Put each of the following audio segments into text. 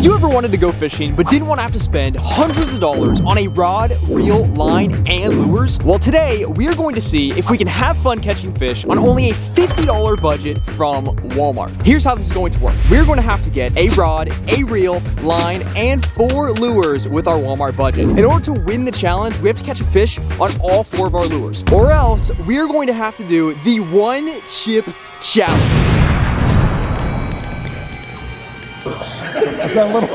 you ever wanted to go fishing but didn't want to have to spend hundreds of dollars on a rod, reel, line, and lures? Well, today we are going to see if we can have fun catching fish on only a $50 budget from Walmart. Here's how this is going to work. We're going to have to get a rod, a reel, line, and 4 lures with our Walmart budget. In order to win the challenge, we have to catch a fish on all 4 of our lures, or else we're going to have to do the 1 chip challenge. Is that a little?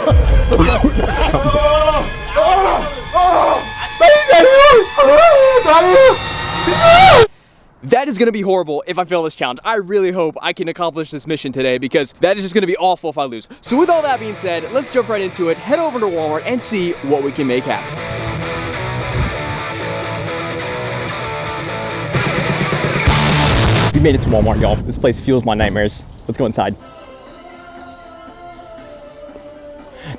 That is going to be horrible if I fail this challenge. I really hope I can accomplish this mission today because that is just going to be awful if I lose. So with all that being said, let's jump right into it, head over to Walmart and see what we can make happen. We made it to Walmart, y'all. This place fuels my nightmares. Let's go inside.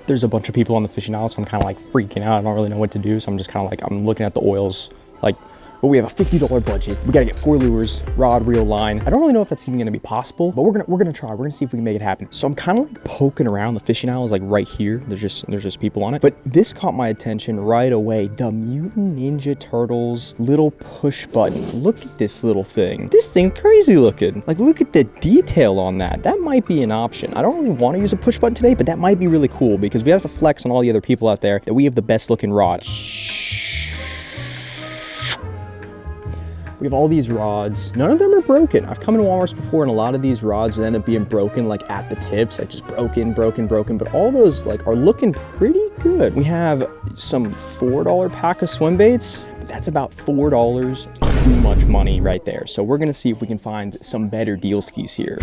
There's a bunch of people on the fishing aisle, so I'm kind of like freaking out. I don't really know what to do, so I'm just kind of like, I'm looking at the oils, like, but we have a $50 budget. We gotta get 4 lures, rod, reel, line. I don't really know if that's even gonna be possible, but we're gonna try. We're gonna see if we can make it happen. So I'm kind of like poking around. The fishing aisle is like right here. There's just people on it. But this caught my attention right away. The Mutant Ninja Turtles little push button. Look at this little thing. This thing crazy looking. Like, look at the detail on that. That might be an option. I don't really want to use a push button today, but that might be really cool because we have to flex on all the other people out there that we have the best looking rod. We have all these rods. None of them are broken. I've come into Walmart's before and a lot of these rods would end up being broken like at the tips, like just broken, but all those like are looking pretty good. We have some $4 pack of swim baits. That's about $4, too much money right there. So we're gonna see if we can find some better deal skis here.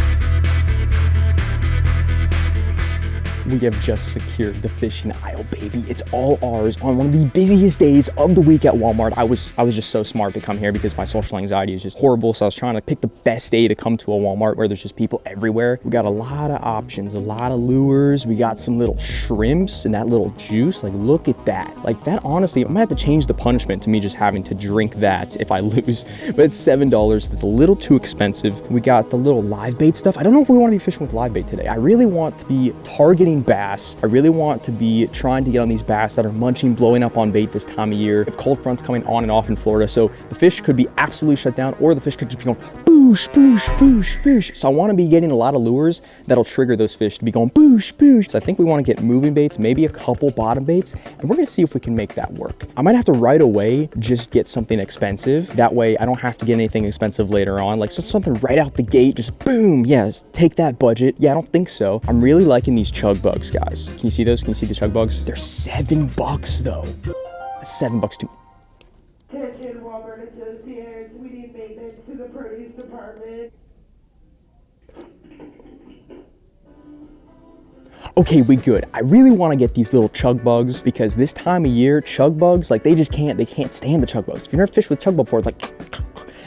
We have just secured the fishing aisle, baby. It's all ours on one of the busiest days of the week at Walmart. I was just so smart to come here because my social anxiety is just horrible. So I was trying to pick the best day to come to a Walmart where there's just people everywhere. We got a lot of options, a lot of lures. We got some little shrimps and that little juice. Like, look at that. Like that, honestly, I might have to change the punishment to me just having to drink that if I lose. But it's $7. It's a little too expensive. We got the little live bait stuff. I don't know if we want to be fishing with live bait today. I really want to be targeting bass. I really want to be trying to get on these bass that are munching, blowing up on bait this time of year. If cold front's coming on and off in Florida, so the fish could be absolutely shut down or the fish could just be going boosh, boosh, boosh, boosh. So I want to be getting a lot of lures that'll trigger those fish to be going boosh, boosh. So I think we want to get moving baits, maybe a couple bottom baits, and we're going to see if we can make that work. I might have to right away just get something expensive. That way I don't have to get anything expensive later on. Like so something right out the gate, just boom, yeah, take that budget. Yeah, I don't think so. I'm really liking these chug bugs, guys. Can you see those? Can you see the chug bugs? They're $7 though. That's $7 too. Attention Walmart associates, we need maintenance to the produce department. Okay, we good. I really want to get these little chug bugs because this time of year, chug bugs, like they can't stand the chug bugs. If you've never fished with chug bug before, it's like,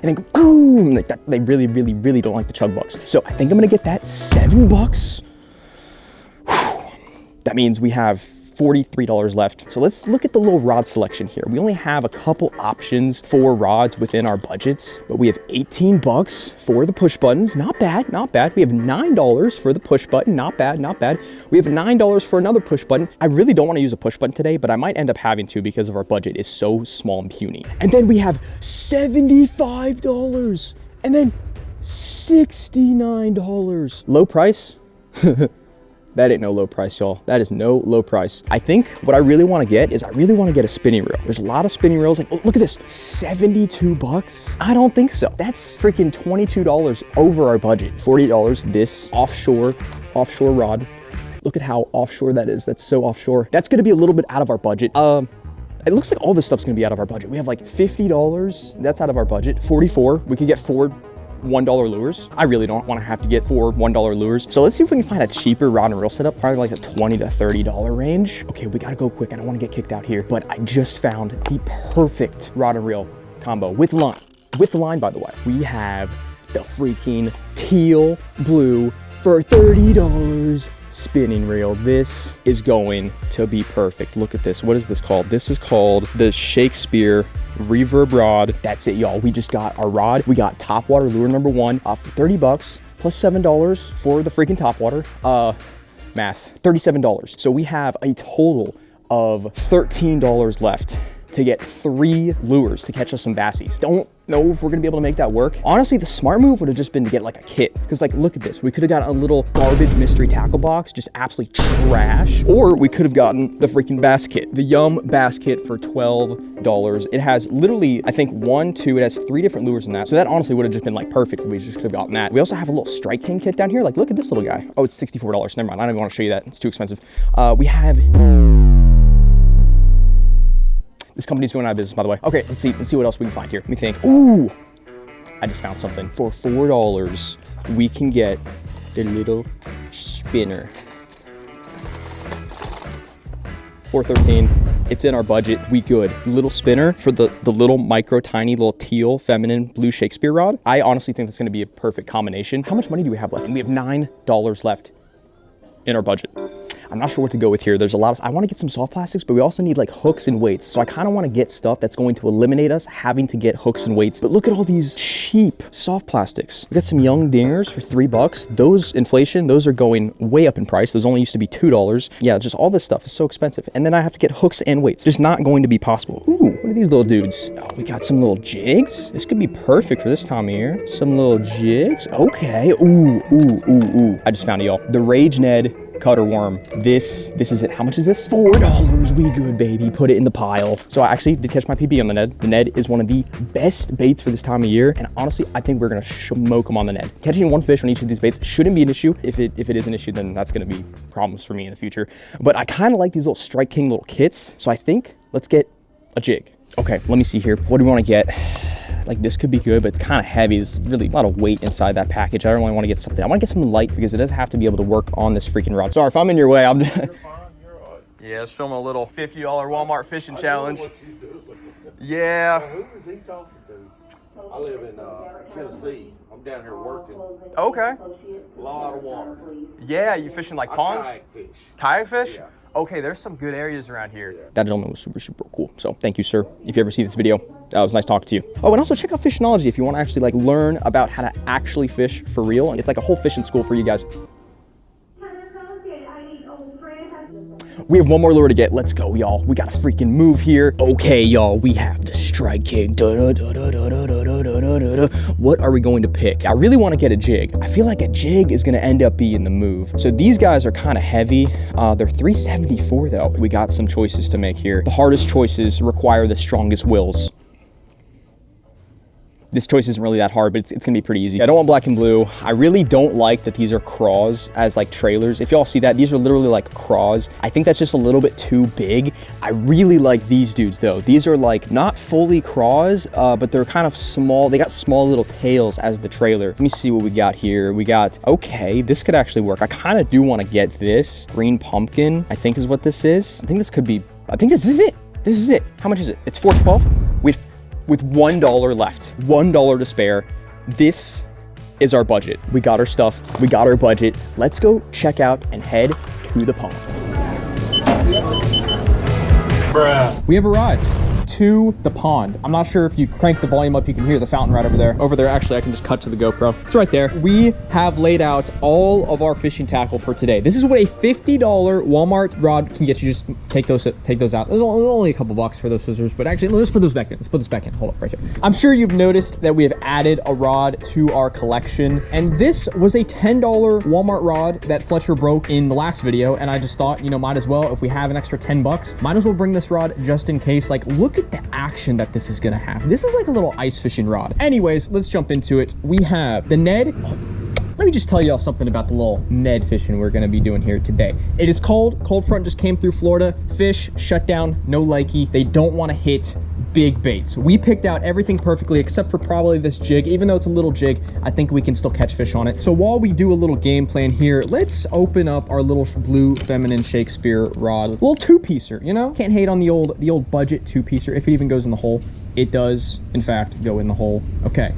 and then boom, like that. They really don't like the chug bugs. So I think I'm gonna get that $7. That means we have $43 left. So let's look at the little rod selection here. We only have a couple options for rods within our budgets, but we have $18 for the push buttons. Not bad, not bad. We have $9 for the push button. Not bad, not bad. We have $9 for another push button. I really don't want to use a push button today, but I might end up having to because of our budget is so small and puny. And then we have $75 and then $69. Low price? That ain't no low price, y'all. That is no low price. I think what I really want to get is I really want to get a spinning reel. There's a lot of spinning reels. Like, oh, look at this, $72? I don't think so. That's freaking $22 over our budget. $40, this offshore rod. Look at how offshore that is. That's so offshore. That's gonna be a little bit out of our budget. It looks like all this stuff's gonna be out of our budget. We have like $50, that's out of our budget. $44, we could get 4 $1 lures. I really don't want to have to get 4 $1 lures. So let's see if we can find a cheaper rod and reel setup, probably like a $20 to $30 range. Okay, we gotta go quick. I don't want to get kicked out here, but I just found the perfect rod and reel combo with line. With the line, by the way. We have the freaking teal blue for $30 spinning reel. This is going to be perfect. Look at this. What is this called? This is called the Shakespeare Reverb Rod. That's it, y'all. We just got our rod. We got Topwater lure number 1 for $30 plus $7 for the freaking Topwater. math, $37. So we have a total of $13 left to get 3 lures to catch us some bassies. Don't know if we're gonna be able to make that work. Honestly, the smart move would have just been to get like a kit. Cause like, look at this. We could have gotten a little garbage mystery tackle box, just absolutely trash. Or we could have gotten the freaking bass kit. The Yum bass kit for $12. It has literally, I think it has 3 different lures in that. So that honestly would have just been like perfect. We just could have gotten that. We also have a little Strike King kit down here. Like, look at this little guy. Oh, it's $64. Never mind. I don't even want to show you that. It's too expensive. We have... This company's going out of business, by the way. Okay, let's see what else we can find here. Let me think. Ooh, I just found something. For $4, we can get the little spinner. $4.13. It's in our budget. We good. Little spinner for the little micro tiny little teal feminine blue Shakespeare rod. I honestly think that's going to be a perfect combination. How much money do we have left? And we have $9 left in our budget. I'm not sure what to go with here. There's a lot of, I want to get some soft plastics, but we also need like hooks and weights. So I kind of want to get stuff that's going to eliminate us having to get hooks and weights. But look at all these cheap soft plastics. We got some young dingers for $3. Those inflation, those are going way up in price. Those only used to be $2. Yeah, just all this stuff is so expensive. And then I have to get hooks and weights. Just not going to be possible. Ooh, what are these little dudes? Oh, we got some little jigs. This could be perfect for this time of year. Some little jigs. Okay. Ooh. I just found it, y'all. The Rage Ned cutter worm. This is it. How much is this? $4. We good, baby. Put it in the pile. So I actually did catch my PB on the Ned. The Ned is one of the best baits for this time of year. And honestly, I think we're gonna smoke them on the Ned. Catching 1 fish on each of these baits shouldn't be an issue. If it is an issue, then that's gonna be problems for me in the future. But I kind of like these little Strike King little kits. So I think let's get a jig. Okay, let me see here. What do we want to get? Like, this could be good, but it's kind of heavy. There's really a lot of weight inside that package. I don't really want to get something. I want to get something light because it doesn't have to be able to work on this freaking rod. Sorry if I'm in your way. Yeah, let's show them a little $50 Walmart fishing challenge. Yeah. Who is he talking to? I live in Tennessee. I'm down here working. Okay. A lot of water. Yeah, you fishing like ponds? Kayak fish. Kayak fish? Yeah. Okay, there's some good areas around here. That gentleman was super cool. So thank you, sir. If you ever see this video, it was nice talking to you. Oh, and also check out Fishnology if you want to actually like learn about how to actually fish for real. And it's like a whole fishing school for you guys. We have one more lure to get. Let's go, y'all. We gotta freaking move here. Okay, y'all, we have the Strike King. What are we going to pick? I really want to get a jig. I feel like a jig is gonna end up being the move. So these guys are kind of heavy. They're $3.74 though. We got some choices to make here. The hardest choices require the strongest wills. This choice isn't really that hard, but it's gonna be pretty easy. I don't want black and blue. I really don't like that these are craws as like trailers. If y'all see that, these are literally like craws. I think that's just a little bit too big. I really like these dudes though. These are like not fully craws, but they're kind of small. They got small little tails as the trailer. Let me see what we got here. We got, okay, this could actually work. I kind of do want to get this. Green pumpkin, I think is what this is. I think this could be, I think this is it. This is it. How much is it? It's $4.12. With $1 left, $1 to spare. This is our budget. We got our stuff, we got our budget. Let's go check out and head to the pond. Bruh. We have arrived to the pond. I'm not sure if you crank the volume up, you can hear the fountain right over there. Over there, actually, I can just cut to the GoPro. It's right there. We have laid out all of our fishing tackle for today. This is what a $50 Walmart rod can get you. Just take those out. There's only a couple bucks for those scissors, but actually, let's put those back in. Let's put this back in. Hold up, right here. I'm sure you've noticed that we have added a rod to our collection, and this was a $10 Walmart rod that Fletcher broke in the last video, and I just thought, you know, might as well, if we have an extra 10 bucks, might as well bring this rod just in case. Like, look at the action that this is gonna have. This is like a little ice fishing rod. Anyways, let's jump into it. We have the Ned. Let me just tell y'all something about the little Ned fishing we're gonna be doing here today. It is cold. Cold front just came through Florida. Fish shut down, no likey. They don't want to hit big baits. We picked out everything perfectly except for probably this jig. Even though it's a little jig, I think we can still catch fish on it. So while we do a little game plan here, let's open up our little blue feminine Shakespeare rod. A little two-piecer, you know? Can't hate on the old budget two-piecer. If it even goes in the hole, it does in fact go in the hole. Okay.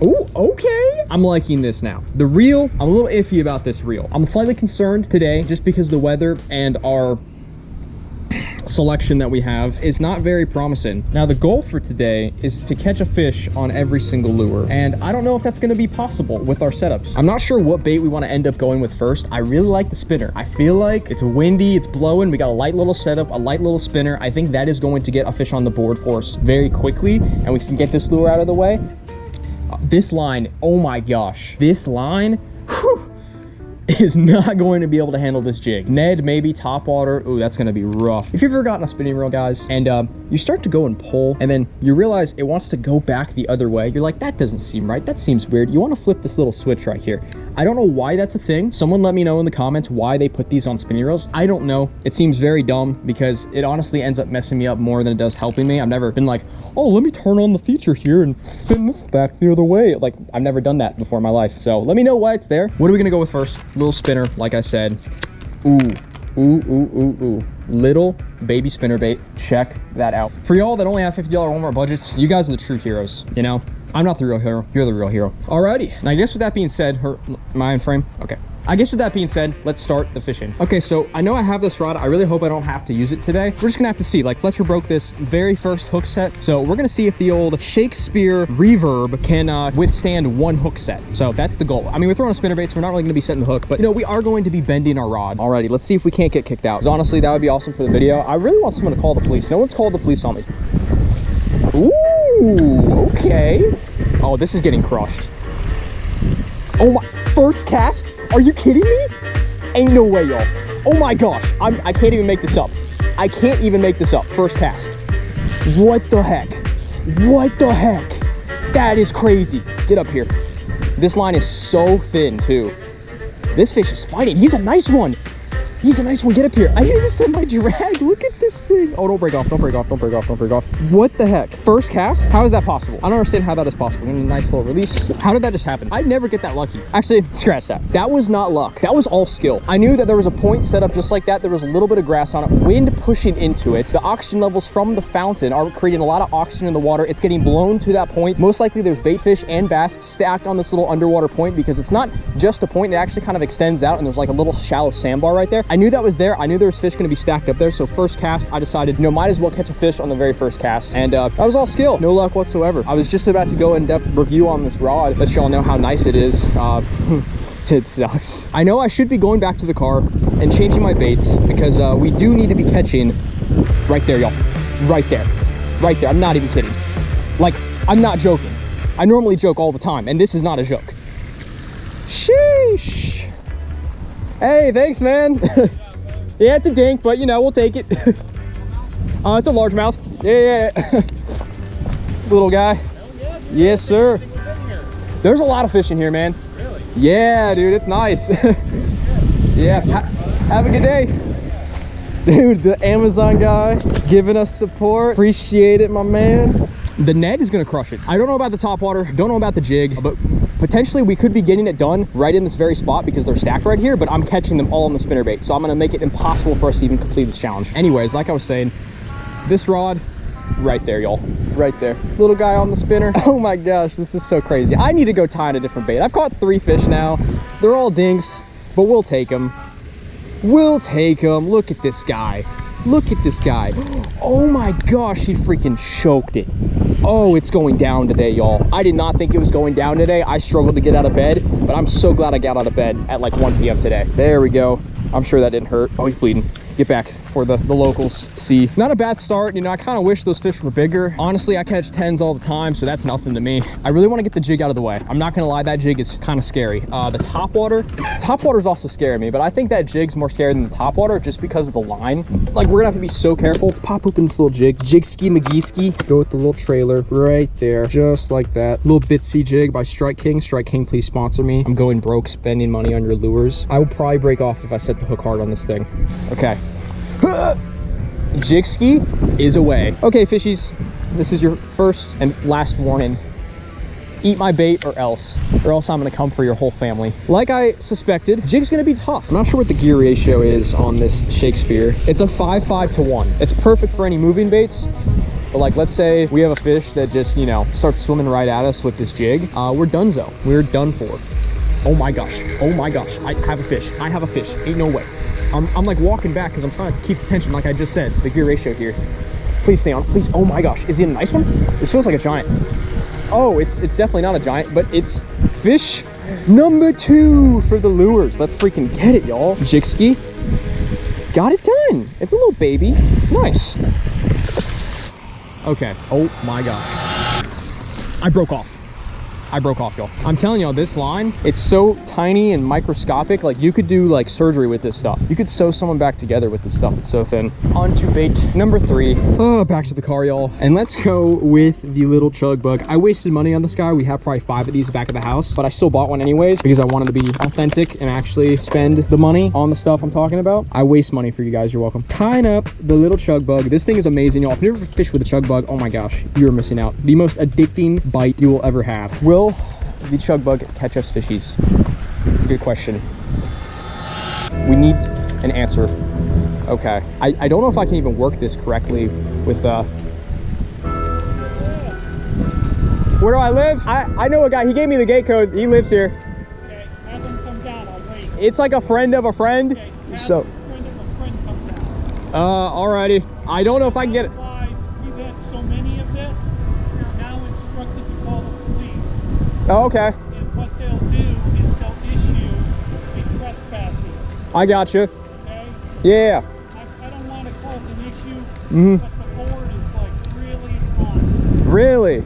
Oh, okay. I'm liking this now. The reel, I'm a little iffy about this reel. I'm slightly concerned today just because the weather and our selection that we have is not very promising. Now, the goal for today is to catch a fish on every single lure, and I don't know if that's going to be possible with our setups. I'm not sure what bait we want to end up going with first. I really like the spinner. I feel like it's windy, it's blowing, we got a light little setup, a light little spinner. I think that is going to get a fish on the board for us very quickly, and we can get this lure out of the way. This line, oh my gosh, this line, whew, is not going to be able to handle this jig. Ned, maybe Topwater. Ooh, that's going to be rough. If you've ever gotten a spinning reel, guys, and you start to go and pull, and then you realize it wants to go back the other way, you're like, that doesn't seem right. That seems weird. You want to flip this little switch right here. I don't know why that's a thing. Someone let me know in the comments why they put these on spinning reels. I don't know. It seems very dumb because it honestly ends up messing me up more than it does helping me. I've never been like, oh, let me turn on the feature here and spin this back the other way. Like, I've never done that before in my life. So let me know why it's there. What are we gonna go with first? Little spinner, like I said. Ooh, ooh, ooh, ooh, ooh. Little baby spinner bait. Check that out. For y'all that only have $50 Walmart budgets, you guys are the true heroes, you know? I'm not the real hero. You're the real hero. Alrighty. Now, I guess with that being said, am I in frame? Okay. I guess with that being said, let's start the fishing. Okay, so I know I have this rod. I really hope I don't have to use it today. We're just gonna have to see. Like, Fletcher broke this very first hook set, so we're gonna see if the old Shakespeare reverb can withstand one hook set. So that's the goal. I mean, we're throwing a spinnerbait, so we're not really gonna be setting the hook, but you know, we are going to be bending our rod. Alrighty, let's see if we can't get kicked out. Because honestly, that would be awesome for the video. I really want someone to call the police. No one's called the police on me. Ooh, okay. Oh, this is getting crushed. Oh my, first cast? Are you kidding me? Ain't no way, y'all. Oh my gosh, I can't even make this up. I can't even make this up. First cast. What the heck? What the heck? That is crazy. Get up here. This line is so thin too. This fish is fighting. He's a nice one. He's a nice one. Get up here. I didn't even set my drag. Look at this thing. Oh, don't break off. Don't break off. Don't break off. Don't break off. What the heck? First cast? How is that possible? I don't understand how that is possible. A nice little release. How did that just happen? I never get that lucky. Actually, scratch that. That was not luck. That was all skill. I knew that there was a point set up just like that. There was a little bit of grass on it. Wind pushing into it. The oxygen levels from the fountain are creating a lot of oxygen in the water. It's getting blown to that point. Most likely there's bait fish and bass stacked on this little underwater point because it's not just a point. It actually kind of extends out and there's like a little shallow sandbar right there. I knew that was there. I knew there was fish going to be stacked up there. So first cast, I decided, you know, might as well catch a fish on the very first cast. And that was all skill. No luck whatsoever. I was just about to go in-depth review on this rod, let y'all know how nice it is. It sucks. I know I should be going back to the car and changing my baits because we do need to be catching right there, y'all. Right there. Right there. I'm not even kidding. Like, I'm not joking. I normally joke all the time, and this is not a joke. Sheesh. Hey, thanks, man. Yeah, it's a dink, but you know, we'll take it. It's a largemouth. Yeah. Little guy. Yes, sir. There's a lot of fish in here, man. Really? Yeah, dude, it's nice. Yeah, have a good day. Dude, the Amazon guy giving us support. Appreciate it, my man. The Ned is gonna crush it. I don't know about the Topwater, don't know about the jig, but potentially we could be getting it done right in this very spot because they're stacked right here, but I'm catching them all on the spinnerbait. So I'm gonna make it impossible for us to even complete this challenge. Anyways, like I was saying, this rod, right there, y'all. Right there. Little guy on the spinner. Oh my gosh, this is so crazy. I need to go tie in a different bait. I've caught 3 fish now. They're all dinks, but we'll take them. We'll take them. Look at this guy. Look at this guy. Oh my gosh, he freaking choked it. Oh, it's going down today, y'all. I did not think it was going down today. I struggled to get out of bed, but I'm so glad I got out of bed at like 1 p.m. today. There we go. I'm sure that didn't hurt. Oh, he's bleeding. Get back for the locals see. Not a bad start. You know, I kind of wish those fish were bigger. Honestly, I catch 10s all the time, so that's nothing to me. I really want to get the jig out of the way. I'm not gonna lie, that jig is kind of scary. The Topwater is also scaring me, but I think that jig's more scary than the Topwater just because of the line. Like, we're gonna have to be so careful. Let's pop open this little jig. Jig ski McGee. Go with the little trailer right there, just like that. Little bitsy jig by Strike King. Strike King, please sponsor me. I'm going broke spending money on your lures. I will probably break off if I set the hook hard on this thing. Okay. Jig ski is away. Okay, fishies, this is your first and last warning. Eat my bait or else I'm gonna come for your whole family. Like I suspected, jig's gonna be tough. I'm not sure what the gear ratio is on this Shakespeare. It's a 5-5 to 1. It's perfect for any moving baits. But like, let's say we have a fish that just, you know, starts swimming right at us with this jig. We're donezo. We're done for. Oh my gosh. Oh my gosh. I have a fish. I have a fish. Ain't no way. I'm like walking back because I'm trying to keep the tension, like I just said, the gear ratio here. Please stay on, please. Oh my gosh, is he a nice one? This feels like a giant. Oh, it's definitely not a giant, but it's fish number 2 for the lures. Let's freaking get it, y'all. Jigski, got it done. It's a little baby, nice. Okay, oh my gosh. I broke off, y'all. I'm telling y'all, this line, it's so tiny and microscopic. Like, you could do like surgery with this stuff. You could sew someone back together with this stuff. It's so thin. On to bait number 3. Oh, back to the car, y'all. And let's go with the little chug bug. I wasted money on this guy. We have probably 5 of these back at the house, but I still bought one anyways because I wanted to be authentic and actually spend the money on the stuff I'm talking about. I waste money for you guys. You're welcome. Tying up the little chug bug. This thing is amazing, y'all. If you've never fished with a chug bug, oh my gosh, you're missing out. The most addicting bite you will ever have. Will the chug bug catch us fishies? Good question. We need an answer. Okay, I don't know if I can even work this correctly with where do I live? I know a guy. He gave me the gate code. He lives here. Okay, have him come down. I'll wait. It's like a friend of a friend. Okay, have So a friend of a friend come down. alrighty. I don't know if I can get it. Otherwise, we've had so many of this, we're now instructed to call the police. Oh, okay. And what they'll do is they'll issue a trespassing. I got you. Okay? Yeah. I don't want to cause an issue, but the board is like really on. Really? Yeah.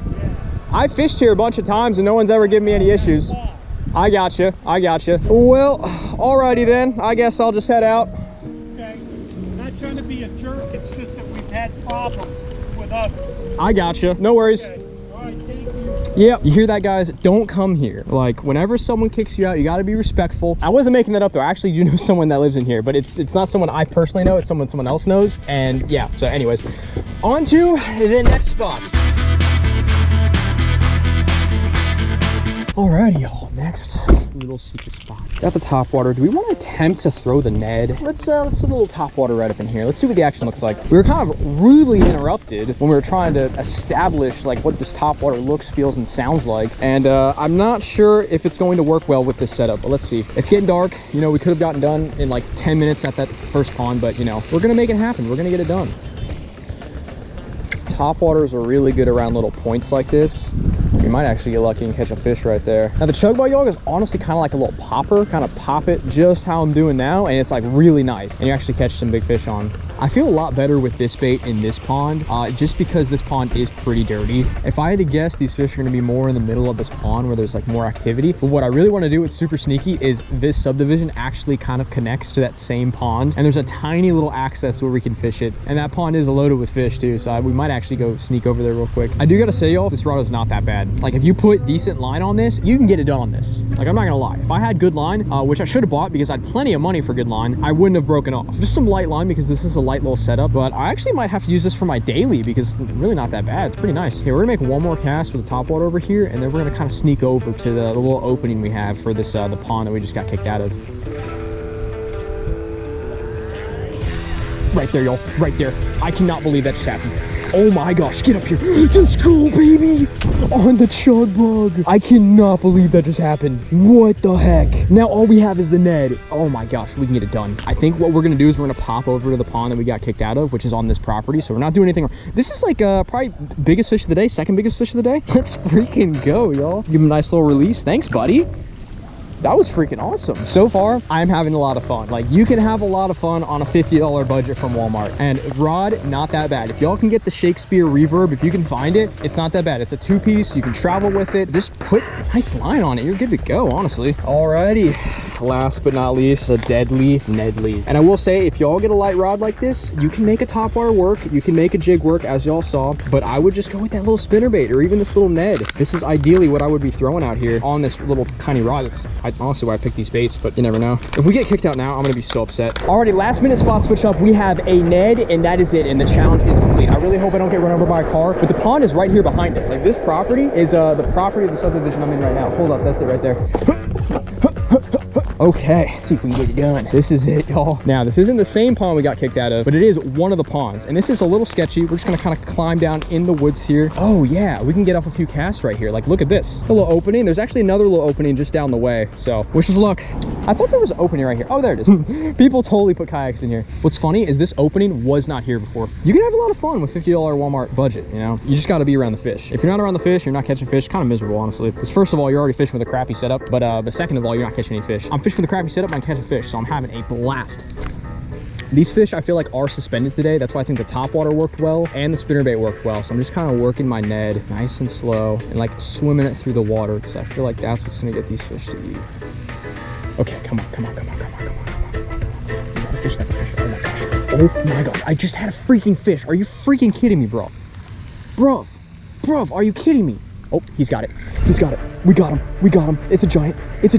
I fished here a bunch of times and no one's ever given me any issues. Why? I got you. Well, alrighty then. I guess I'll just head out. Okay? I'm not trying to be a jerk, it's just that we've had problems with others. I got you. No worries. Okay. All right, thank you. Yep. You hear that, guys? Don't come here. Like, whenever someone kicks you out, you got to be respectful. I wasn't making that up though. I actually do know someone that lives in here, but it's not someone I personally know. It's someone else knows. And yeah. So, anyways, on to the next spot. Alrighty, y'all. Next little secret spot. Got the Topwater. Do we want to attempt to throw the Ned? Let's do a little Topwater right up in here. Let's see what the action looks like. We were kind of rudely interrupted when we were trying to establish like what this Topwater looks, feels, and sounds like. And I'm not sure if it's going to work well with this setup, but let's see. It's getting dark. You know, we could have gotten done in like 10 minutes at that first pond, but you know, we're gonna make it happen. We're gonna get it done. Topwaters are really good around little points like this. You might actually get lucky and catch a fish right there. Now the chug bug, y'all, is honestly kind of like a little popper. Kind of pop it just how I'm doing now, and it's like really nice. And you actually catch some big fish on. I feel a lot better with this bait in this pond, just because this pond is pretty dirty. If I had to guess, these fish are gonna be more in the middle of this pond where there's like more activity. But what I really wanna do with Super Sneaky is this subdivision actually kind of connects to that same pond. And there's a tiny little access where we can fish it. And that pond is loaded with fish too, so we might actually go sneak over there real quick. I do gotta say, y'all, this rod is not that bad. Like, if you put decent line on this, you can get it done on this. Like, I'm not gonna lie. If I had good line, which I should have bought because I had plenty of money for good line, I wouldn't have broken off. Just some light line because this is a light little setup, but I actually might have to use this for my daily because it's really not that bad. It's pretty nice. Okay, we're gonna make one more cast with the Topwater over here, and then we're gonna kind of sneak over to the little opening we have for this the pond that we just got kicked out of. Right there, y'all. Right there. I cannot believe that just happened. Oh my gosh, get up here. Let's go, baby. On the chug bug. I cannot believe that just happened. What the heck? Now all we have is the Ned. Oh my gosh, we can get it done. I think what we're gonna do is we're gonna pop over to the pond that we got kicked out of, which is on this property. So we're not doing anything wrong. This is like probably biggest fish of the day, second biggest fish of the day. Let's freaking go, y'all. Give him a nice little release. Thanks, buddy. That was freaking awesome. So far, I'm having a lot of fun. Like, you can have a lot of fun on a $50 budget from Walmart. And rod, not that bad. If y'all can get the Shakespeare reverb, if you can find it, it's not that bad. It's a 2-piece. You can travel with it. Just put a nice line on it. You're good to go, honestly. Alrighty. Last but not least, a deadly Nedley. And I will say, if y'all get a light rod like this, you can make a Topwater work. You can make a jig work, as y'all saw. But I would just go with that little spinnerbait or even this little Ned. This is ideally what I would be throwing out here on this little tiny rod. That's honestly why I picked these baits, but you never know. If we get kicked out now, I'm gonna be so upset. Alrighty, last minute spot switch up. We have a Ned, and that is it. And the challenge is complete. I really hope I don't get run over by a car, but the pond is right here behind us. Like, this property is the property of the subdivision I'm in right now. Hold up, that's it right there. Okay, let's see if we can get it done. This is it, y'all. Now, this isn't the same pond we got kicked out of, but it is one of the ponds. And this is a little sketchy. We're just gonna kind of climb down in the woods here. Oh yeah, we can get off a few casts right here. Like, look at this. A little opening. There's actually another little opening just down the way. So, wish us luck. I thought there was an opening right here. Oh, there it is. People totally put kayaks in here. What's funny is this opening was not here before. You can have a lot of fun with $50 Walmart budget, you know? You just gotta be around the fish. If you're not around the fish, you're not catching fish. Kind of miserable, honestly. Because first of all, you're already fishing with a crappy setup, but second of all, you're not catching any fish. I'm fishing with a crappy setup, and I'm catching fish, so I'm having a blast. These fish, I feel like, are suspended today. That's why I think the topwater worked well and the spinnerbait worked well. So I'm just kind of working my Ned nice and slow and like swimming it through the water because I feel like that's what's gonna get these fish to eat. Okay, come on. Is that a fish? That's a fish. Oh my gosh. Oh my gosh. I just had a freaking fish. Are you freaking kidding me, bro? Bro, are you kidding me? Oh, he's got it. We got him. It's a giant. It's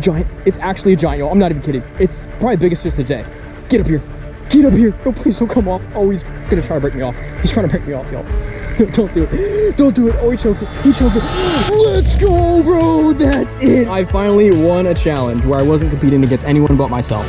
actually a giant, yo. I'm not even kidding. It's probably the biggest fish of the day. Get up here. No, please don't come off. Oh, he's gonna try to break me off. He's trying to break me off, yo. Don't do it. Oh, he choked it. Let's go, bro. That's it. I finally won a challenge where I wasn't competing against anyone but myself.